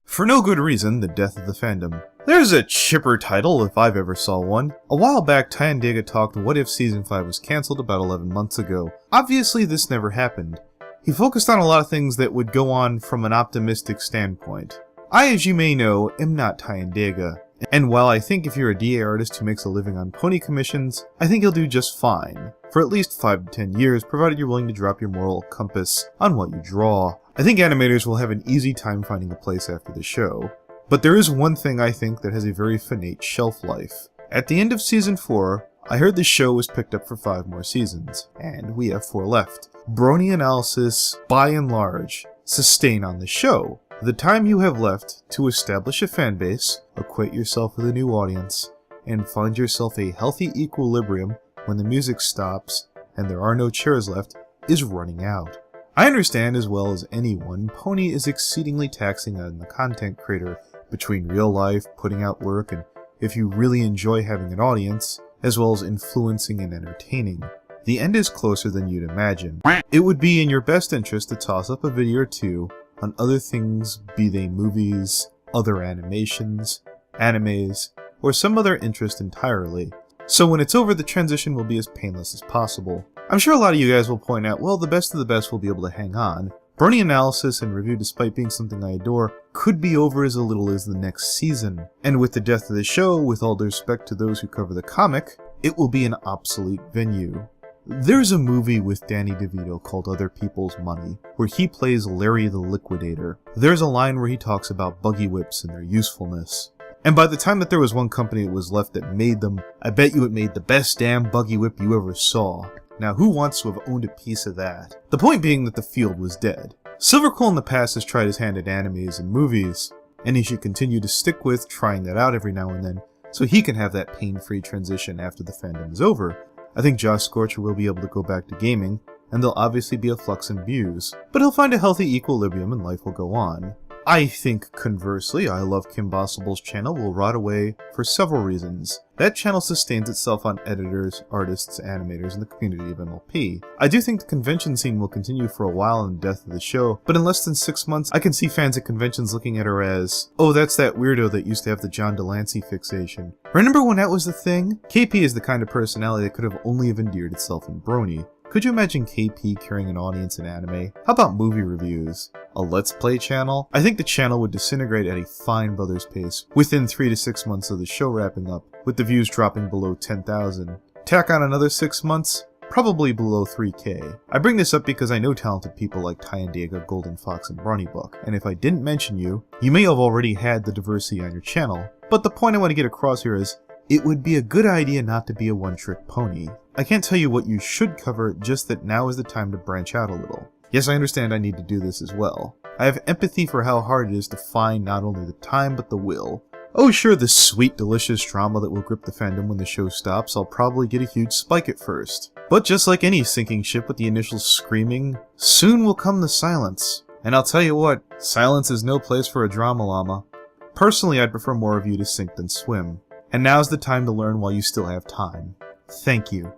For no good reason, the death of the fandom. There's a chipper title if I've ever saw one. A while back, Tyandaga talked What If Season 5 was cancelled about 11 months ago. Obviously this never happened. He focused on a lot of things that would go on from an optimistic standpoint. I, as you may know, am not Tyandaga. And while I think if you're a DA artist who makes a living on pony commissions, I think you'll do just fine. For at least 5 to 10 years, provided you're willing to drop your moral compass on what you draw. I think animators will have an easy time finding a place after the show. But there is one thing I think that has a very finite shelf life. At the end of Season 4, I heard the show was picked up for 5 more seasons, and we have 4 left. Brony analysis, by and large, sustain on the show. The time you have left to establish a fanbase, acquaint yourself with a new audience, and find yourself a healthy equilibrium when the music stops and there are no chairs left, is running out. I understand as well as anyone, pony is exceedingly taxing on the content creator between real life, putting out work, and if you really enjoy having an audience, as well as influencing and entertaining. The end is closer than you'd imagine. It would be in your best interest to toss up a video or two on other things, be they movies, other animations, animes, or some other interest entirely. So when it's over, the transition will be as painless as possible. I'm sure a lot of you guys will point out, well, the best of the best will be able to hang on. Brony analysis and review, despite being something I adore, could be over as little as the next season. And with the death of the show, with all due respect to those who cover the comic, it will be an obsolete venue. There's a movie with Danny DeVito called Other People's Money, where he plays Larry the Liquidator. There's a line where he talks about buggy whips and their usefulness. And by the time that there was one company that was left that made them, I bet you it made the best damn buggy whip you ever saw. Now who wants to have owned a piece of that? The point being that the field was dead. Silverquill in the past has tried his hand at animes and movies, and he should continue to stick with trying that out every now and then, so he can have that pain-free transition after the fandom is over. I think Josh Scorcher will be able to go back to gaming, and there'll obviously be a flux in views, but he'll find a healthy equilibrium and life will go on. I think, conversely, I Love Kim Possible's channel will rot away for several reasons. That channel sustains itself on editors, artists, animators, and the community of MLP. I do think the convention scene will continue for a while in the death of the show, but in less than 6 months, I can see fans at conventions looking at her as, oh, that's that weirdo that used to have the John Delancey fixation. Remember when that was the thing? KP is the kind of personality that could have only have endeared itself in Brony. Could you imagine KP carrying an audience in anime? How about movie reviews? A Let's Play channel? I think the channel would disintegrate at a fine brother's pace within 3 to 6 months of the show wrapping up, with the views dropping below 10,000. Tack on another 6 months, probably below 3K. I bring this up because I know talented people like Tyandaga, Golden Fox, and Brony Buck, and if I didn't mention you, you may have already had the diversity on your channel, but the point I want to get across here is, it would be a good idea not to be a one-trick pony. I can't tell you what you should cover, just that now is the time to branch out a little. Yes, I understand I need to do this as well. I have empathy for how hard it is to find not only the time, but the will. Oh sure, the sweet, delicious drama that will grip the fandom when the show stops, I'll probably get a huge spike at first. But just like any sinking ship with the initial screaming, soon will come the silence. And I'll tell you what, silence is no place for a drama llama. Personally, I'd prefer more of you to sink than swim. And now's the time to learn while you still have time. Thank you.